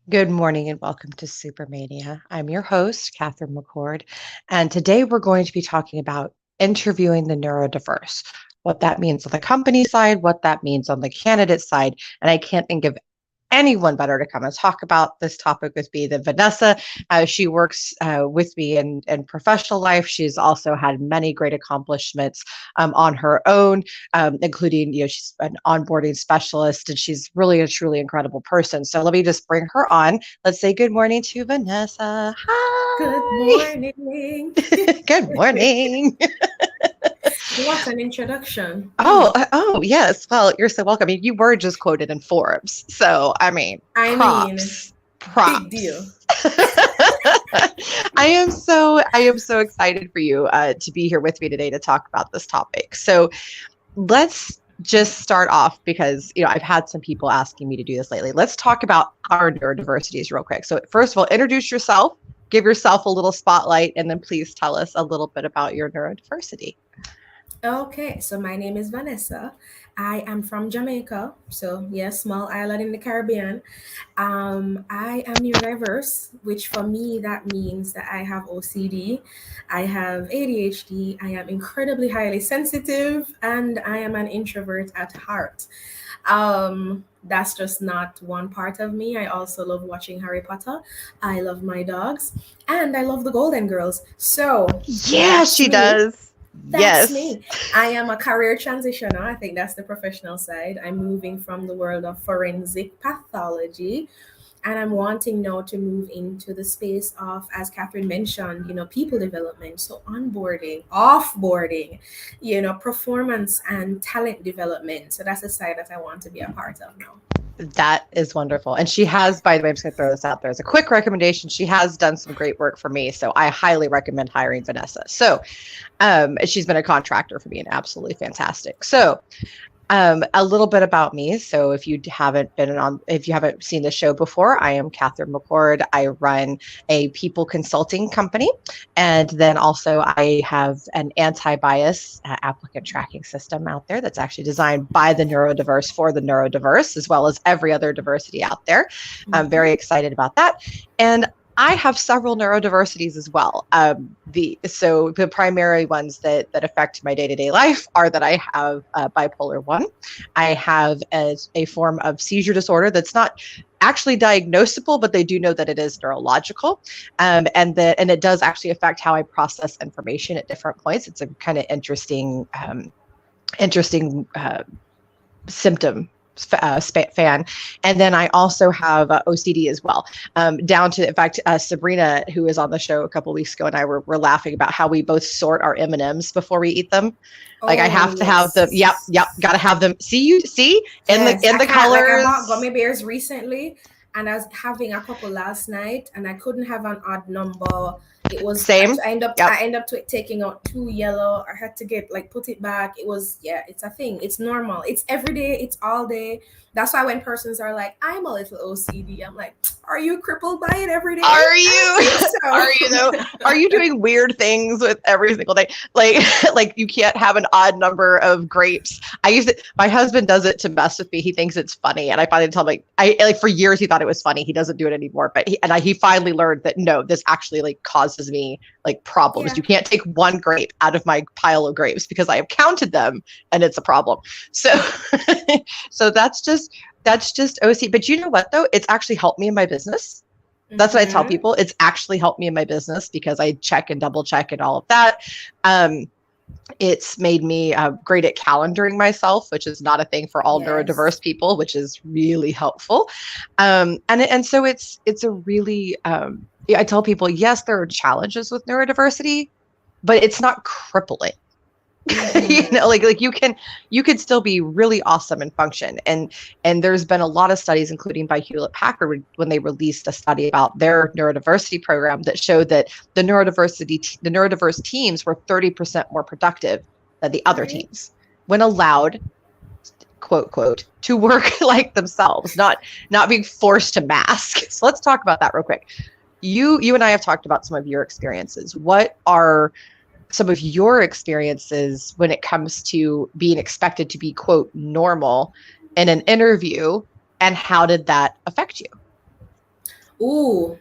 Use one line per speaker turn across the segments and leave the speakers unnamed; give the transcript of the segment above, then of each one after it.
Good morning and welcome to Super Mania. I'm your host, Catherine McCord, and today we're going to be talking about interviewing the neurodiverse, what that means on the company side, what that means on the candidate side. And I can't think of anyone better to come and talk about this topic with me than Vannessa. She works with me in professional life. She's also had many great accomplishments on her own, including, she's an onboarding specialist and she's really a truly incredible person. So let me just bring her on. Let's say good morning to Vannessa.
Good
Hi.
morning.
Good morning.
What an introduction.
Oh, yes. Well, you're so welcome. I mean, you were just quoted in Forbes. So, I mean,
I mean,
props.
big deal.
Props. I am so excited for you to be here with me today to talk about this topic. So, let's just start off because, I've had some people asking me to do this lately. Let's talk about our neurodiversities real quick. So, first of all, introduce yourself, give yourself a little spotlight, and then please tell us a little bit about your neurodiversity.
Okay, so my name is Vannessa. I am from Jamaica, so yes, small island in the Caribbean. I am neurodiverse, which for me that means that I have OCD, I have ADHD, I am incredibly highly sensitive, and I am an introvert at heart. That's just not one part of me. I also love watching Harry Potter. I love my dogs, and I love the Golden Girls. So
Yeah,
that's
she
me.
does.
That's
Yes.
me. I am a career transitioner. I think that's the professional side. I'm moving from the world of forensic pathology and I'm wanting now to move into the space of, as Catherine mentioned, people development. So onboarding, offboarding, performance and talent development. So that's the side that I want to be a part of now.
That is wonderful. And she has, by the way, I'm just going to throw this out there as a quick recommendation. She has done some great work for me. So I highly recommend hiring Vannessa. So she's been a contractor for me and absolutely fantastic. So a little bit about me. So if you haven't seen the show before, I am Catherine McCord. I run a people consulting company. And then also I have an anti-bias applicant tracking system out there that's actually designed by the neurodiverse for the neurodiverse, as well as every other diversity out there. I'm very
Mhm.
excited about that. And I have several neurodiversities as well. The primary ones that affect my day to day life are that I have bipolar one. I have a form of seizure disorder that's not actually diagnosable, but they do know that it is neurological, and it does actually affect how I process information at different points. It's a kind of interesting symptom fan. And then I also have OCD as well. Down to, in fact, Sabrina, who was on the show a couple of weeks ago, and I were laughing about how we both sort our M&Ms before we eat them. Like I
Oh
have to have them.
yes.
Yep, got to have them. See in the
Yes,
in
I
the
can't. Like I bought
colors.
gummy bears recently, and I was having a couple last night, and I couldn't have an odd number. It was
Same.
I
Yep.
end up taking out two yellow. I had to get like put it back. It was yeah, it's a thing. It's normal. It's every day. It's all day. That's why when persons are like, "I'm a little OCD," I'm like, "Are you crippled by it every day?"
Are
I don't
you?
think
Are you though?
so.
Are you doing weird things with every single day? Like like you can't have an odd number of grapes. My husband does it to mess with me. He thinks it's funny. And I finally tell him like for years he thought it was funny. He doesn't do it anymore. But he finally learned that no, this actually like causes me like problems.
Yeah.
You can't take one grape out of my pile of grapes because I have counted them and it's a problem. So so that's just OC. But you know what though? It's actually helped me in my business. That's what I tell
Mm-hmm.
people. It's actually helped me in my business because I check and double check and all of that. Um, it's made me great at calendaring myself, which is not a thing for all neurodiverse
Yes.
people, which is really helpful. And so it's a really I tell people, yes, there are challenges with neurodiversity, but it's not crippling.
Mm-hmm.
Like you could still be really awesome and function. And there's been a lot of studies, including by Hewlett Packard, when they released a study about their neurodiversity program that showed that the neurodiverse teams were 30% more productive than the other
Right.
teams when allowed, quote quote, to work like themselves, not being forced to mask. So let's talk about that real quick. You and I have talked about some of your experiences. What are some of your experiences when it comes to being expected to be, quote, normal in an interview, and how did that affect you?
Ooh,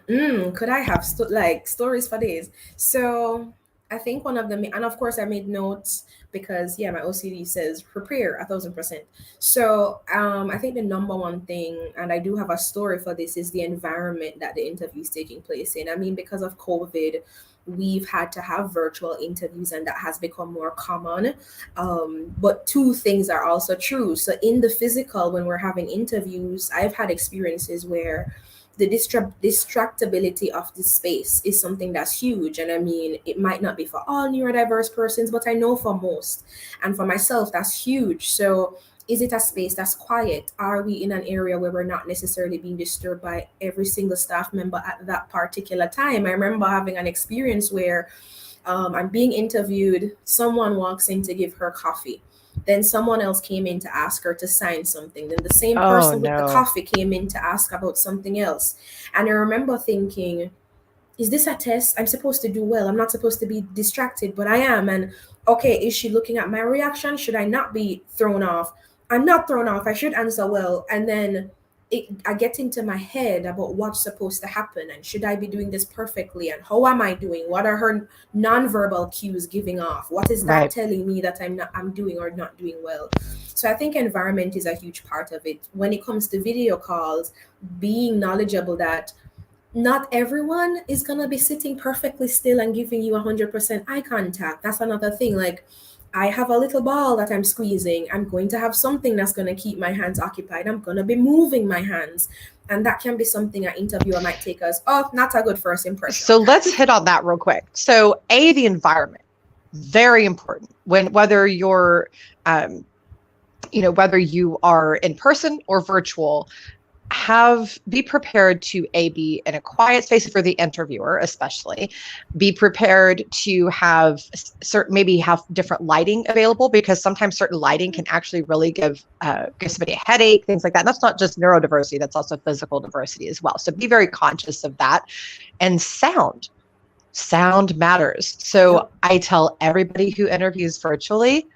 could I have like stories for days? So I think one of them, and of course I made notes because yeah, my OCD says prepare 1,000%. So I think the number one thing, and I do have a story for this, is the environment that the interview is taking place in. I mean, because of COVID, we've had to have virtual interviews, and that has become more common. But two things are also true. So in the physical, when we're having interviews, I've had experiences where the distractibility of the space is something that's huge. And I mean, it might not be for all neurodiverse persons, but I know for most. And for myself, that's huge. So is it a space that's quiet? Are we in an area where we're not necessarily being disturbed by every single staff member at that particular time? I remember having an experience where I'm being interviewed, someone walks in to give her coffee. Then someone else came in to ask her to sign something. Then the same
Oh
person with the
no.
coffee came in to ask about something else. And I remember thinking, is this a test? I'm supposed to do well. I'm not supposed to be distracted, but I am. And okay, is she looking at my reaction? Should I not be thrown off? I'm not thrown off. I should answer well. And then I get into my head about what's supposed to happen and should I be doing this perfectly and how am I doing? What are her nonverbal cues giving off? What is that
Right.
telling me that I'm doing or not doing well? So I think environment is a huge part of it. When it comes to video calls, being knowledgeable that not everyone is gonna be sitting perfectly still and giving you 100% eye contact. That's another thing. Like, I have a little ball that I'm squeezing. I'm going to have something that's gonna keep my hands occupied. I'm gonna be moving my hands, and that can be something an interviewer might take as, oh, not a good first impression.
So let's hit on that real quick. So the environment, very important whether you're, whether you are in person or virtual, be prepared to be in a quiet space for the interviewer, especially be prepared to have maybe have different lighting available, because sometimes certain lighting can actually really give somebody a headache, things like that. And that's not just neurodiversity, that's also physical diversity as well. So be very conscious of that. And sound matters. So
Yep.
I tell everybody who interviews virtually,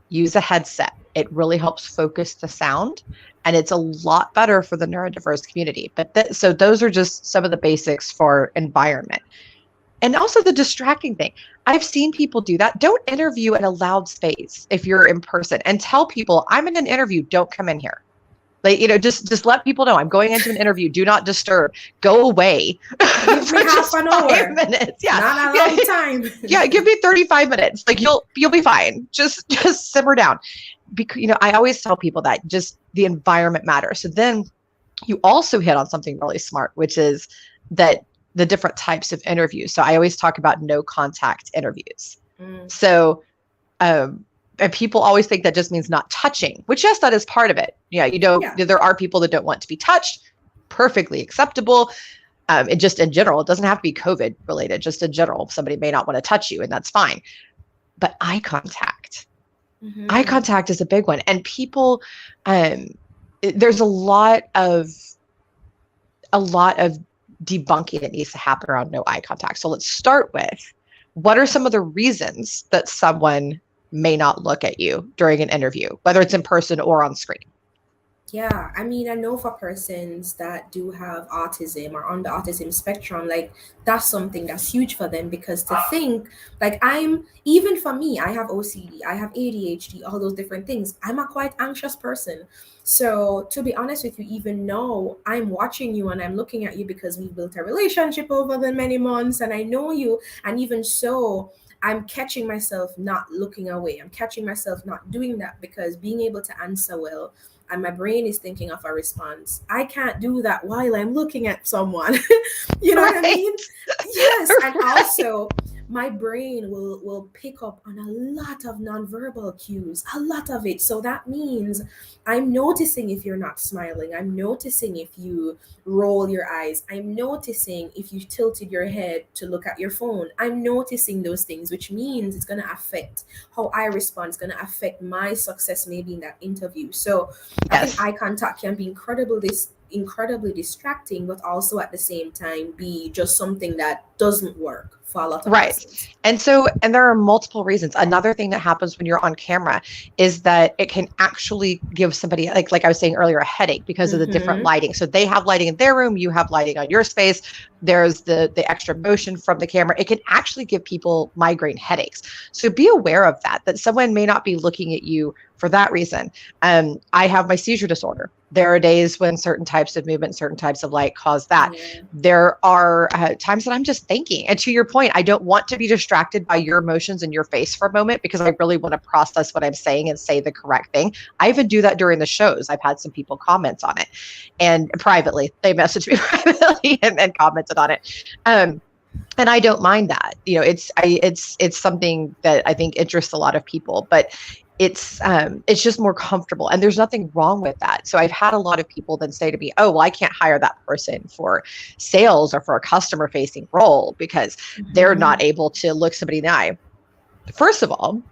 use a headset. It really helps focus the sound, and it's a lot better for the neurodiverse community. But so those are just some of the basics for environment. And also the distracting thing. I've seen people do that. Don't interview in a loud space if you're in person, and tell people, I'm in an interview, don't come in here. Like, just let people know I'm going into an interview. Do not disturb. Go away.
Give
For
me half
just
an
5
hour.
minutes. Yeah.
Not a long time.
Yeah, give me 35 minutes. Like, you'll be fine. Just simmer down. Because I always tell people that just the environment matters. So then you also hit on something really smart, which is that the different types of interviews. So I always talk about no contact interviews. So and people always think that just means not touching, which, yes, that is part of it. Yeah, there are people that don't want to be touched. Perfectly acceptable. And just in general, it doesn't have to be COVID related. Just in general, somebody may not want to touch you, and that's fine. But eye contact is a big one. And people, there's a lot of debunking that needs to happen around no eye contact. So let's start with, what are some of the reasons that someone may not look at you during an interview, whether it's in person or on screen?
Yeah, I mean, I know for persons that do have autism or on the autism spectrum, like that's something that's huge for them, because to think, like, even for me, I have OCD, I have ADHD, all those different things. I'm a quite anxious person. So to be honest with you, even though I'm watching you and I'm looking at you because we've built a relationship over the many months and I know you, and even so, I'm catching myself not looking away. I'm catching myself not doing that, because being able to answer well, and my brain is thinking of a response. I can't do that while I'm looking at someone. You know what I mean? Yes. And also, my brain will pick up on a lot of nonverbal cues, a lot of it. So that means I'm noticing if you're not smiling. I'm noticing if you roll your eyes. I'm noticing if you tilted your head to look at your phone. I'm noticing those things, which means it's going to affect how I respond. It's going to affect my success maybe in that interview. So I think
Yes.
eye contact can be incredibly distracting, but also at the same time be just something that doesn't work for a lot of
Right.
persons.
And there are multiple reasons. Another thing that happens when you're on camera is that it can actually give somebody, like I was saying earlier, a headache because of the different lighting. So they have lighting in their room, you have lighting on your space. There's the extra motion from the camera. It can actually give people migraine headaches. So be aware of that someone may not be looking at you for that reason. I have my seizure disorder. There are days when certain types of movement, certain types of light cause that. Yeah. There are times that I'm just thinking. And to your point, I don't want to be distracted by your emotions in your face for a moment because I really want to process what I'm saying and say the correct thing. I even do that during the shows. I've had some people comment on it, and privately, they messaged me privately and commented on it. And I don't mind that. It's something that I think interests a lot of people, but it's just more comfortable, and there's nothing wrong with that. So I've had a lot of people then say to me, oh, well, I can't hire that person for sales or for a customer facing role because they're not able to look somebody in the eye. First of all,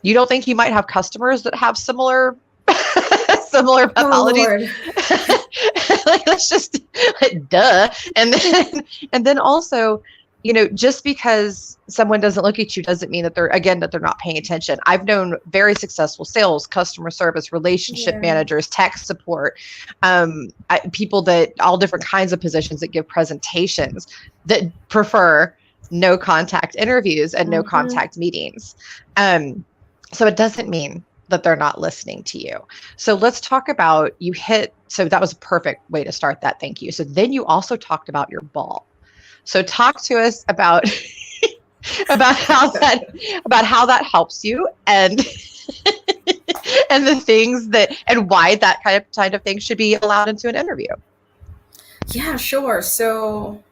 you don't think you might have customers that have similar pathologies? Like, let's just duh. And then also, just because someone doesn't look at you doesn't mean that they're not paying attention. I've known very successful sales, customer service, relationship managers, tech support, people that all different kinds of positions that give presentations that prefer no contact interviews and no contact meetings. So it doesn't mean that they're not listening to you. So let's talk about so that was a perfect way to start that. Thank you. So then you also talked about your ball. So talk to us about how that helps you and the things and why that kind of thing should be allowed into an interview.
Yeah, sure. So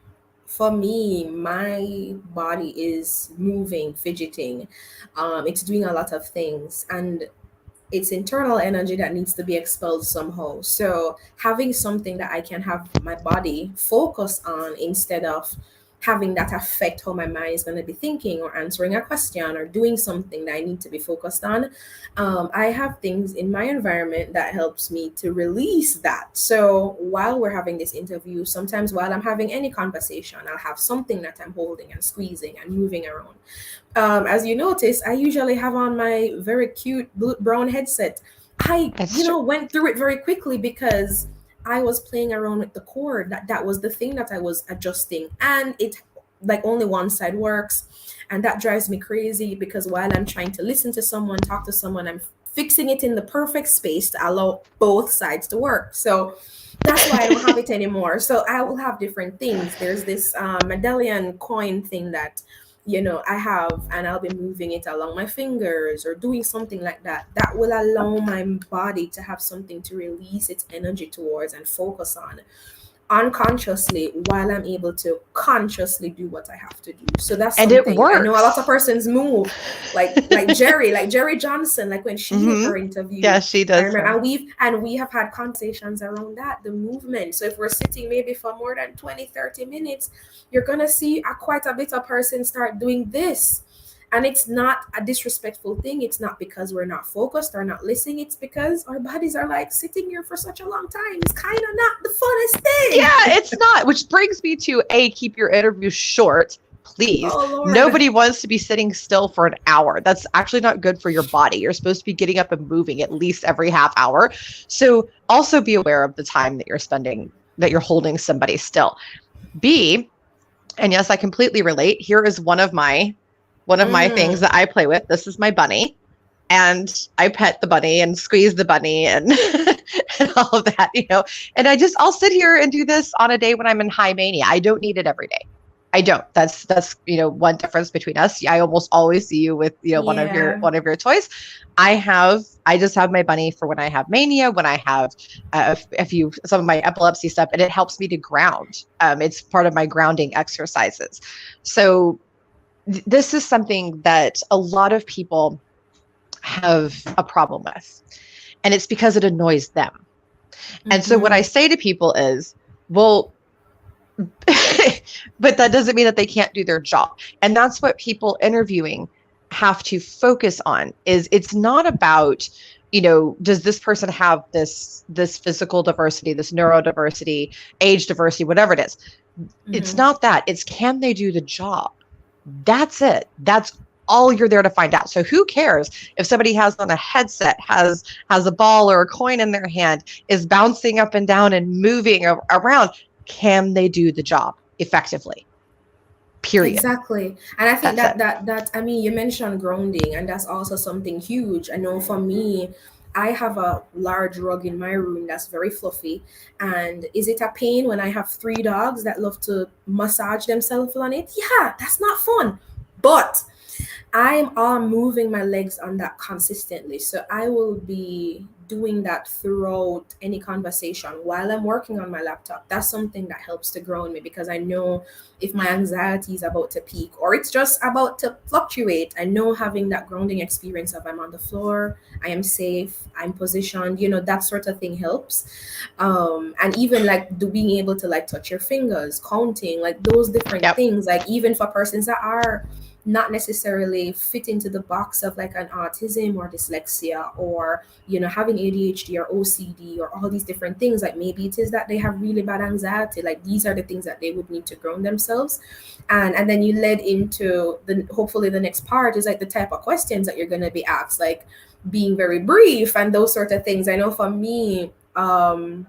for me, my body is moving, fidgeting. It's doing a lot of things, and it's internal energy that needs to be expelled somehow. So having something that I can have my body focus on instead of having that affect how my mind is going to be thinking or answering a question or doing something that I need to be focused on. I have things in my environment that helps me to release that. So while we're having this interview, sometimes while I'm having any conversation, I'll have something that I'm holding and squeezing and moving around. As you notice, I usually have on my very cute brown headset. I went through it very quickly because I was playing around with the cord. That was the thing that I was adjusting, and it like only one side works, and that drives me crazy because while I'm trying to listen to someone, talk to someone, I'm fixing it in the perfect space to allow both sides to work. So that's why I don't have it anymore. So I will have different things. There's this medallion coin thing that I have, and I'll be moving it along my fingers or doing something like that. That will allow my body to have something to release its energy towards and focus on unconsciously while I'm able to consciously do what I have to do. So that's something. And it works. I know a lot of persons move like Jerry Johnson, like when she did her interview.
Yeah, she does.
I remember, and we have had conversations around that, the movement. So if we're sitting maybe for more than 20-30 minutes, you're gonna see quite a bit of person start doing this. And it's not a disrespectful thing. It's not because we're not focused or not listening. It's because our bodies are like sitting here for such a long time. It's kind of not the funnest thing.
Yeah, it's not. Which brings me to keep your interview short, please. Oh, nobody wants to be sitting still for an hour. That's actually not good for your body. You're supposed to be getting up and moving at least every half hour. So also be aware of the time that you're spending, that you're holding somebody still. B, and yes, I completely relate. Here is one of my things that I play with. This is my bunny, and I pet the bunny and squeeze the bunny and and all of that, and I'll sit here and do this on a day when I'm in high mania. I don't need it every day. I don't. That's one difference between us. I almost always see you with one of your toys. I just have my bunny for when I have mania, when I have some of my epilepsy stuff, and it helps me to ground. It's part of my grounding exercises. So this is something that a lot of people have a problem with, and it's because it annoys them. Mm-hmm. And so what I say to people is, well, but that doesn't mean that they can't do their job. And that's what people interviewing have to focus on. Is it's not about does this person have this physical diversity, this neurodiversity, age diversity, whatever it is? It's not that. It's, can they do the job? That's it. That's all you're there to find out. So who cares if somebody has on a headset, has a ball or a coin in their hand, is bouncing up and down and moving around? Can they do the job effectively? Period.
Exactly. And I think that I mean, you mentioned grounding, and that's also something huge. I know for me, I have a large rug in my room that's very fluffy. And is it a pain when I have 3 dogs that love to massage themselves on it? Yeah, that's not fun. But I'm moving my legs on that consistently. So I will be doing that throughout any conversation while I'm working on my laptop. That's something that helps to ground me, because I know if my anxiety is about to peak or it's just about to fluctuate, I know having that grounding experience of I'm on the floor, I am safe, I'm positioned, that sort of thing helps. And even like being able to like touch your fingers, counting, like those different things, like even for persons that are not necessarily fit into the box of like an autism or dyslexia, or having ADHD or OCD or all these different things, like maybe it is that they have really bad anxiety. Like these are the things that they would need to ground themselves. And then you led into hopefully the next part is like the type of questions that you're going to be asked, like being very brief and those sort of things. I know for me, one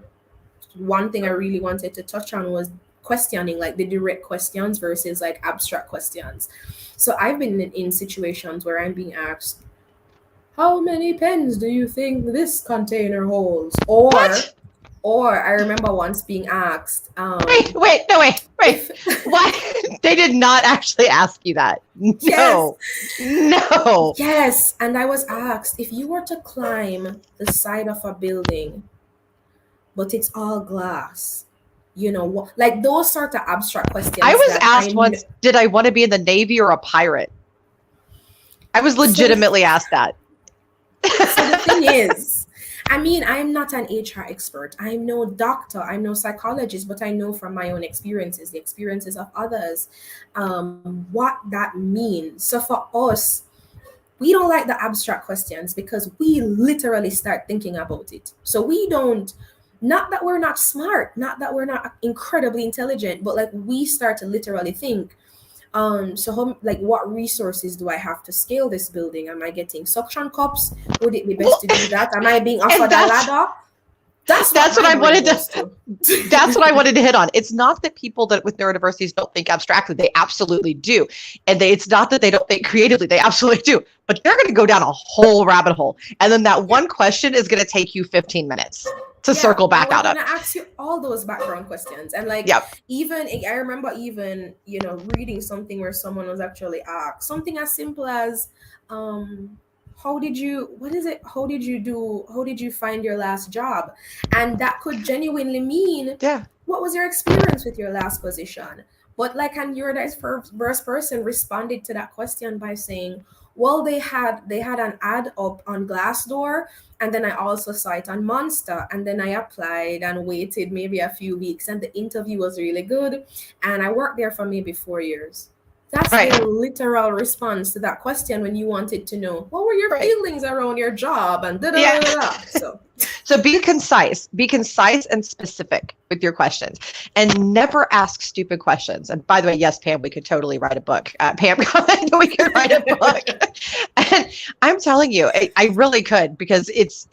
thing I really wanted to touch on was questioning, like the direct questions versus like abstract questions. So I've been in situations where I'm being asked, how many pens do you think this container holds? Or I remember once being asked,
wait. What? They did not actually ask you that. No.
Yes. And I was asked, if you were to climb the side of a building, but it's all glass, like those sort of abstract questions.
I was asked once, did I want to be in the Navy or a pirate? I was legitimately asked that.
So the thing is, I mean, I'm not an HR expert. I'm no doctor. I'm no psychologist, but I know from my own experiences, the experiences of others, what that means. So for us, we don't like the abstract questions because we literally start thinking about it. So we don't, not that we're not smart, not that we're not incredibly intelligent, but like we start to literally think, what resources do I have to scale this building? Am I getting suction cups? Would it be best to do that? Am I being offered a ladder? That's what I wanted to.
That's what I wanted to hit on. It's not that people that with neurodiversities don't think abstractly; they absolutely do, and it's not that they don't think creatively; they absolutely do. But they're going to go down a whole rabbit hole, and then that one question is going to take you 15 minutes to circle back out of.
I'm going to ask you all those background questions, and even I remember even reading something where someone was actually asked something as simple as, how did you find your last job? And that could genuinely mean, what was your experience with your last position? But like a neurodiverse person responded to that question by saying, well, they had an ad up on Glassdoor, and then I also saw it on Monster, and then I applied and waited maybe a few weeks, and the interview was really good, and I worked there for maybe 4 years. That's a literal response to that question when you wanted to know what were your feelings around your job and
So be concise and specific with your questions, and never ask stupid questions. And by the way, yes, Pam, we could totally write a book. Pam, we could write a book. And I'm telling you, I really could, because it's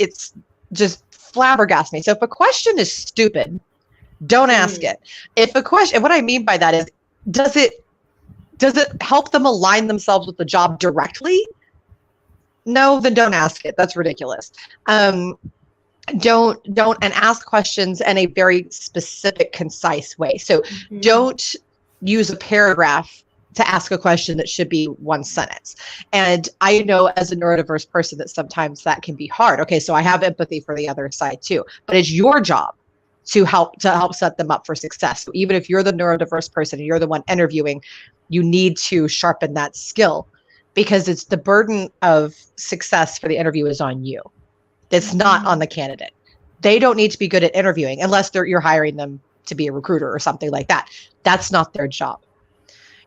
just flabbergasting me. So if a question is stupid, don't ask it. If a question, and what I mean by that is, does it help them align themselves with the job directly? No, then don't ask it. That's ridiculous. Don't and ask questions in a very specific, concise way. So don't use a paragraph to ask a question that should be one sentence. And I know as a neurodiverse person that sometimes that can be hard. Okay, so I have empathy for the other side too, but it's your job to help set them up for success. So even if you're the neurodiverse person and you're the one interviewing, you need to sharpen that skill, because it's the burden of success for the interview is on you. It's not on the candidate. They don't need to be good at interviewing unless you're hiring them to be a recruiter or something like that. That's not their job.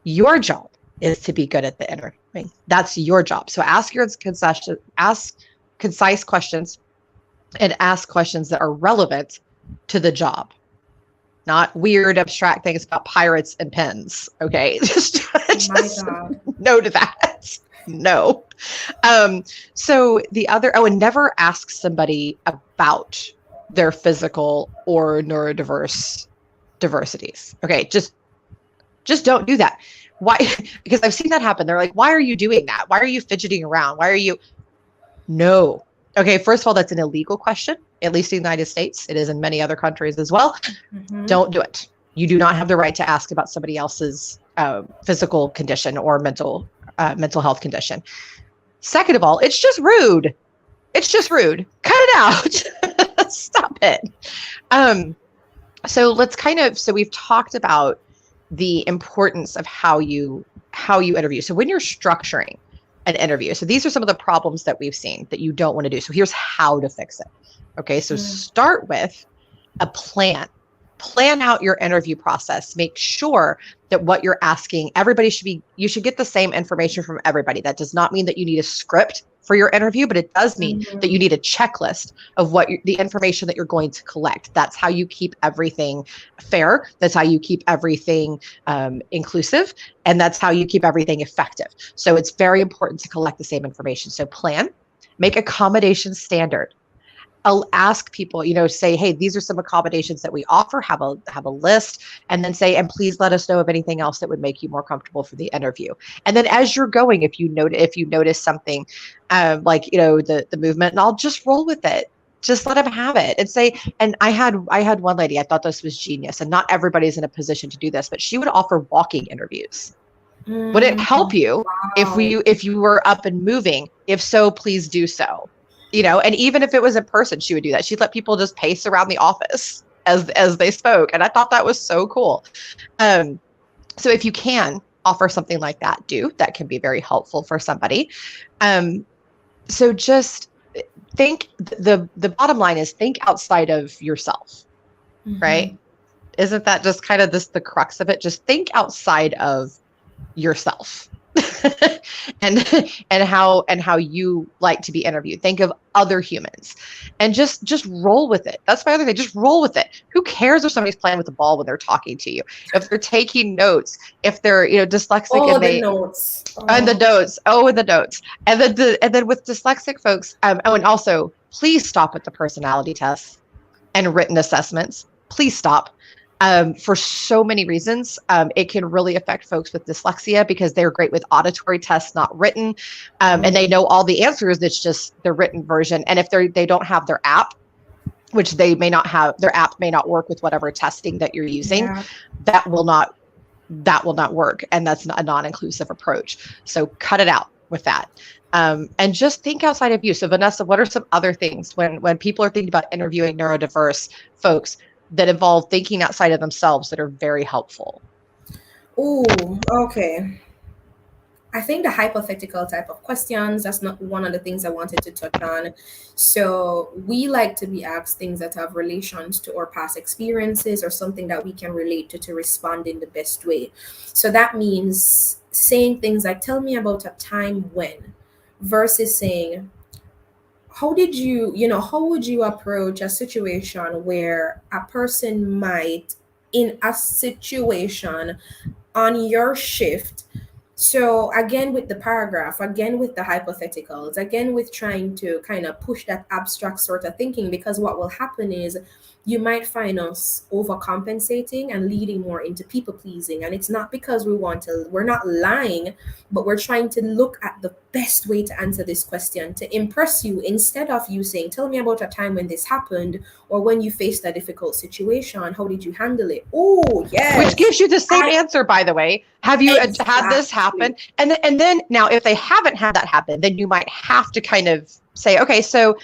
Your job is to be good at the interviewing. That's your job. So ask concise questions and ask questions that are relevant to the job, not weird abstract things about pirates and pens. Okay. just
My God.
no to that. No. So the other, and never ask somebody about their physical or neurodiverse diversities. Okay. Just don't do that. Why? Because I've seen that happen. They're like, why are you doing that? Why are you fidgeting around? Why are you? No. Okay. First of all, that's an illegal question, at least in the United States. It is in many other countries as well.
Mm-hmm.
Don't do it. You do not have the right to ask about somebody else's physical condition or mental health condition. Second of all, it's just rude. It's just rude. Cut it out. Stop it. So we've talked about the importance of how you interview. So when you're structuring an interview, so these are some of the problems that we've seen that you don't want to do. So here's how to fix it. Okay. So start with a plan. Plan out your interview process. Make sure that what you're asking, you should get the same information from everybody. That does not mean that you need a script for your interview, but it does mean that you need a checklist of the information that you're going to collect. That's how you keep everything fair. That's how you keep everything inclusive. And that's how you keep everything effective. So it's very important to collect the same information. So plan, make accommodations standard. I'll ask people, say, hey, these are some accommodations that we offer, have a list, and then say, and please let us know of anything else that would make you more comfortable for the interview. And then as you're going, if you notice something like, the movement, and I'll just roll with it. Just let them have it and say, and I had one lady, I thought this was genius, and not everybody's in a position to do this, but she would offer walking interviews. Would it help you if you were up and moving? If so, please do so. And even if it was in person, she would do that. She'd let people just pace around the office as they spoke. And I thought that was so cool. So if you can offer something like that, that can be very helpful for somebody. So just think, the bottom line is think outside of yourself, right? Isn't that just kind of the crux of it? Just think outside of yourself. and how you like to be interviewed. Think of other humans and just roll with it. That's my other thing. Just roll with it. Who cares if somebody's playing with the ball when they're talking to you? If they're taking notes, if they're dyslexic and the notes. And the notes. And then with dyslexic folks, and also please stop with the personality tests and written assessments. Please stop. For so many reasons, it can really affect folks with dyslexia because they're great with auditory tests, not written, and they know all the answers. It's just the written version. And if they don't have their app, which they may not have, their app may not work with whatever testing that you're using. Yeah. That will not work, and that's a non-inclusive approach. So cut it out with that. And just think outside of you. So Vannessa, what are some other things when people are thinking about interviewing neurodiverse folks that involve thinking outside of themselves that are very helpful?
Oh, okay. I think the hypothetical type of questions, that's not one of the things I wanted to touch on. So we like to be asked things that have relations to our past experiences or something that we can relate to respond in the best way. So that means saying things like, tell me about a time when, versus saying, how would you approach a situation where a person might, in a situation on your shift? So again, with the paragraph, again, with the hypotheticals, again, with trying to kind of push that abstract sort of thinking, because what will happen is you might find us overcompensating and leading more into people pleasing. And it's not because we're not lying, but we're trying to look at the best way to answer this question to impress you, instead of you saying, tell me about a time when this happened, or when you faced a difficult situation, how did you handle it? Oh, yes.
Which gives you the same answer, by the way. Have you had this happen? And then now, if they haven't had that happen, then you might have to kind of say, okay, so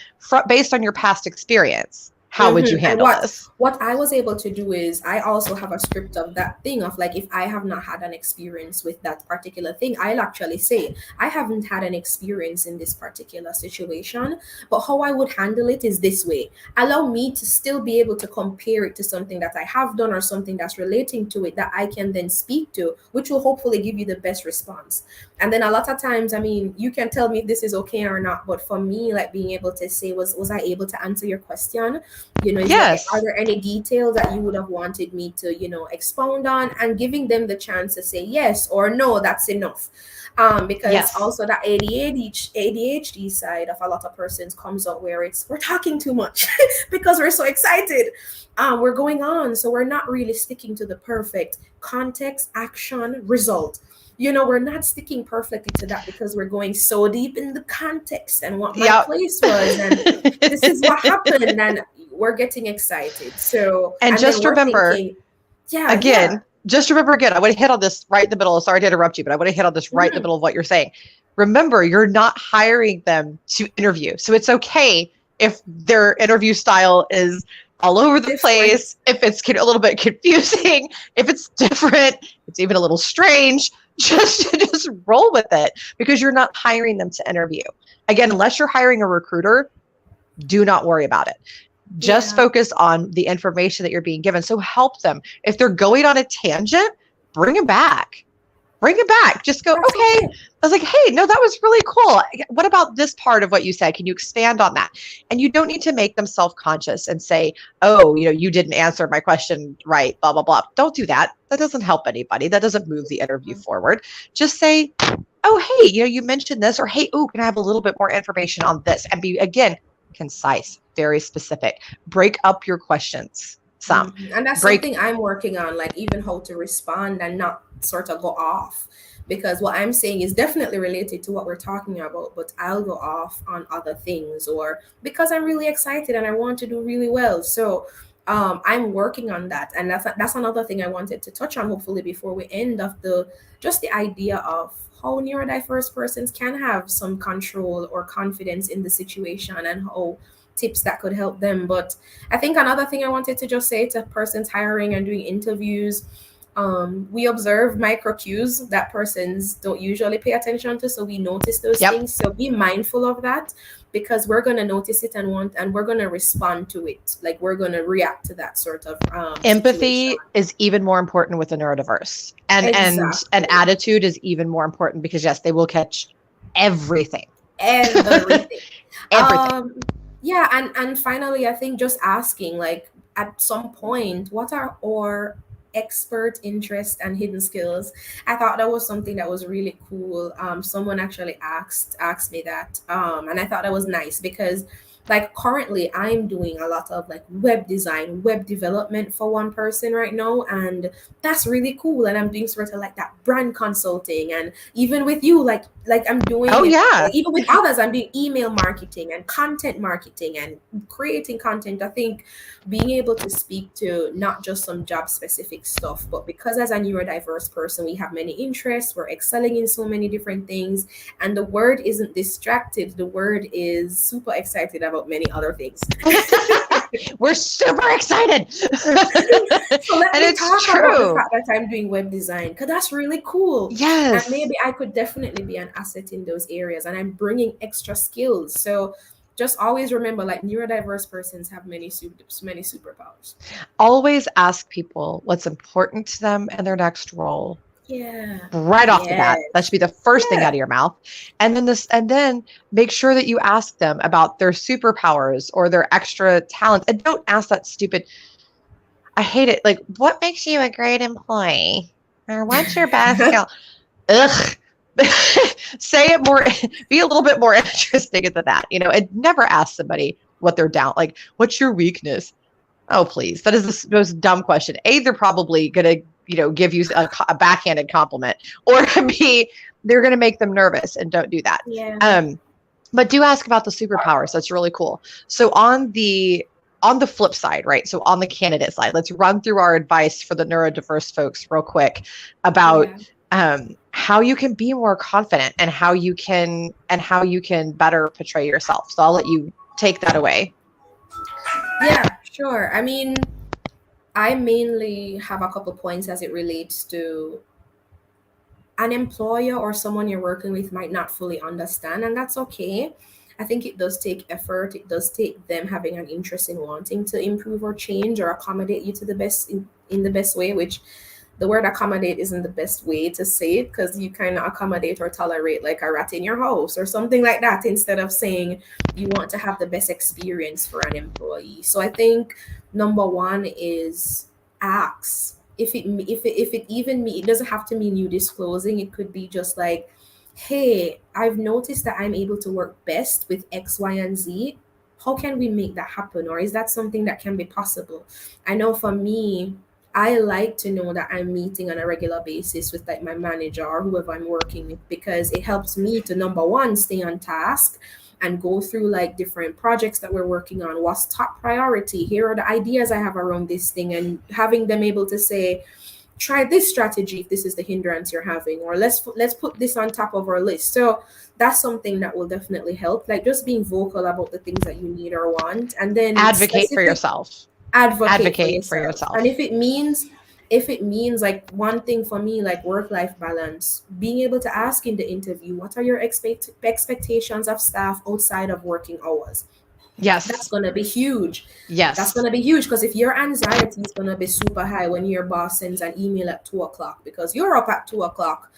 based on your past experience, How would you
And
handle this?
what I was able to do is I also have a script of that thing of like if I have not had an experience with that particular thing, I'll actually say I haven't had an experience in this particular situation, but how I would handle it is this way. Allow me to still be able to compare it to something that I have done or something that's relating to it that I can then speak to, which will hopefully give you the best response. And then a lot of times, I mean, you can tell me if this is okay or not, but for me, like being able to say, was I able to answer your question? Are
Yes.
there any details that you would have wanted me to, expound on, and giving them the chance to say yes or no, that's enough. Because
Yes.
also that ADHD side of a lot of persons comes out where we're talking too much because we're so excited. We're going on, so we're not really sticking to the perfect context, action, result. We're not sticking perfectly to that because we're going so deep in the context and what my
Yep.
place was, and this is what happened, and we're getting excited. So,
And
and then
just
we're
remember,
thinking,
again, just remember again, I want to hit on this right in the middle. Sorry to interrupt you, but I want to hit on this right in the middle of what you're saying. Remember, you're not hiring them to interview. So it's okay if their interview style is all over the place, if it's a little bit confusing, if it's different, it's even a little strange, just roll with it because you're not hiring them to interview. Again, unless you're hiring a recruiter, do not worry about it. Just focus on the information that you're being given. So help them. If they're going on a tangent, bring them back. Just go, okay. I was like, hey, no, that was really cool. What about this part of what you said? Can you expand on that? And you don't need to make them self-conscious and say, oh, you didn't answer my question right, blah, blah, blah. Don't do that. That doesn't help anybody. That doesn't move the interview forward. Just say, oh, hey, you mentioned this, or hey, can I have a little bit more information on this? And be, again, concise, very specific. Break up your questions some.
And that's something I'm working on, like even how to respond and not sort of go off, because what I'm saying is definitely related to what we're talking about, but I'll go off on other things, or because I'm really excited and I want to do really well. So I'm working on that, and that's another thing I wanted to touch on hopefully before we end of the idea of how neurodiverse persons can have some control or confidence in the situation, and how tips that could help them. But I think another thing I wanted to just say to persons hiring and doing interviews, we observe micro cues that persons don't usually pay attention to, so we notice those things. So be mindful of that, because we're going to notice it and we're going to respond to it. Like we're going to react to that sort of
empathy
situation.
is even more important with the neurodiverse, and attitude is even more important, because yes, they will catch everything.
Yeah, and finally, I think just asking, like, at some point, what are our expert interests and hidden skills? I thought that was something that was really cool. Someone actually asked me that, and I thought that was nice, because like currently I'm doing a lot of like web design, web development for one person right now, and that's really cool. And I'm doing sort of like that brand consulting, and even with you, like I'm doing even with others, I'm doing email marketing and content marketing and creating content. I think being able to speak to not just some job specific stuff, but because as a neurodiverse person we have many interests, we're excelling in so many different things, and the word isn't distracted, the word is super excited about many other things.
We're super excited.
So let me talk about the fact that I'm doing web design, because that's really cool.
Yes.
And maybe I could definitely be an asset in those areas, and I'm bringing extra skills. So just always remember, like, neurodiverse persons have many superpowers.
Always ask people what's important to them in their next role. Right off the bat, that should be the first thing out of your mouth. And then make sure that you ask them about their superpowers or their extra talents. And don't ask that stupid, I hate it, like, what makes you a great employee? Or what's your best skill? Ugh. Say it more, be a little bit more interesting than that, and never ask somebody what they're down, like, what's your weakness? Oh, please. That is the most dumb question. A, they're probably going to, give you a backhanded compliment, or B, they're going to make them nervous, and don't do that. But do ask about the superpowers. That's really cool. So on the flip side, right? So on the candidate side, let's run through our advice for the neurodiverse folks real quick about how you can be more confident and how you can better portray yourself. So I'll let you take that away.
Yeah, Sure. I mean, I mainly have a couple points as it relates to an employer or someone you're working with might not fully understand, and that's okay. I think it does take effort. It does take them having an interest in wanting to improve or change or accommodate you to the best in the best way, which the word accommodate isn't the best way to say it, because you kind of accommodate or tolerate like a rat in your house or something like that, instead of saying you want to have the best experience for an employee. So I think number one is ask. If it even mean, it doesn't have to mean you disclosing. It could be just like, hey, I've noticed that I'm able to work best with X, Y, and Z. How can we make that happen? Or is that something that can be possible? I know for me, I like to know that I'm meeting on a regular basis with like my manager or whoever I'm working with, because it helps me to, number one, stay on task and go through like different projects that we're working on. What's top priority? Here are the ideas I have around this thing, and having them able to say, try this strategy if this is the hindrance you're having, or let's put this on top of our list. So that's something that will definitely help, like just being vocal about the things that you need or want, and then
Advocate for yourself.
advocate for yourself. And if it means like, one thing for me, like work-life balance, being able to ask in the interview, what are your expectations of staff outside of working hours?
Yes.
That's going to be huge.
Yes.
That's going to be huge, because if your anxiety is going to be super high when your boss sends an email at 2 o'clock, because you're up at 2 o'clock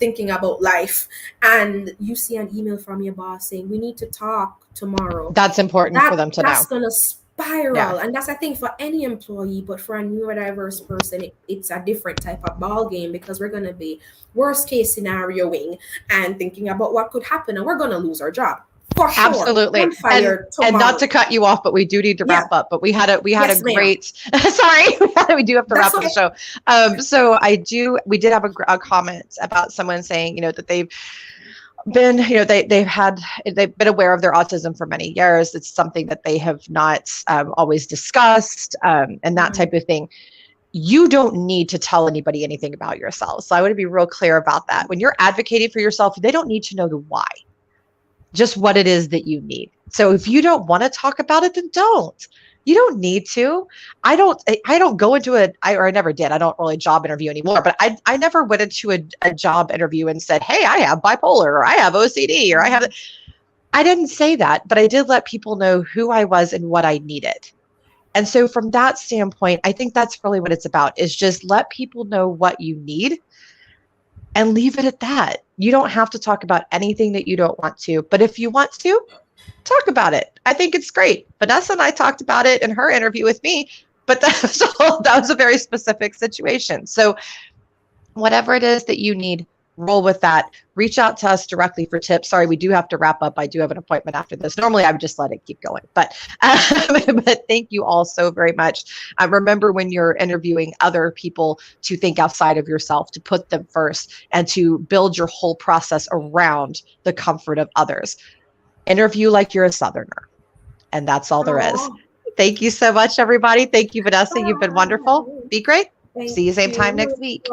thinking about life, and you see an email from your boss saying, we need to talk tomorrow.
That's important for them to know.
That's going to spiral. And that's, I think, for any employee, but for a neurodiverse person, it's a different type of ball game, because we're going to be worst case scenarioing and thinking about what could happen, and we're going to lose our job. For sure.
Absolutely. And not to cut you off, but we do need to wrap up. But we had a great sorry, we do have to wrap up the show. So we did have a comment about someone saying, that they've been, they've been aware of their autism for many years. It's something that they have not always discussed, and that type of thing. You don't need to tell anybody anything about yourself. So I want to be real clear about that. When you're advocating for yourself, they don't need to know the why, just what it is that you need. So if you don't want to talk about it, then don't. You don't need to. I don't go into I never did. I don't really job interview anymore, but I never went into a job interview and said, hey, I have bipolar, or I have OCD, or I didn't say that, but I did let people know who I was and what I needed. And so from that standpoint, I think that's really what it's about, is just let people know what you need and leave it at that. You don't have to talk about anything that you don't want to, but if you want to, talk about it. I think it's great. Vannessa and I talked about it in her interview with me, but that was a very specific situation. So whatever it is that you need, roll with that. Reach out to us directly for tips. Sorry, we do have to wrap up. I do have an appointment after this. Normally, I would just let it keep going. But thank you all so very much. Remember, when you're interviewing other people, to think outside of yourself, to put them first, and to build your whole process around the comfort of others. Interview like you're a Southerner. And that's all there is. Thank you so much, everybody. Thank you, Vannessa. You've been wonderful. Be great. See you same time next week.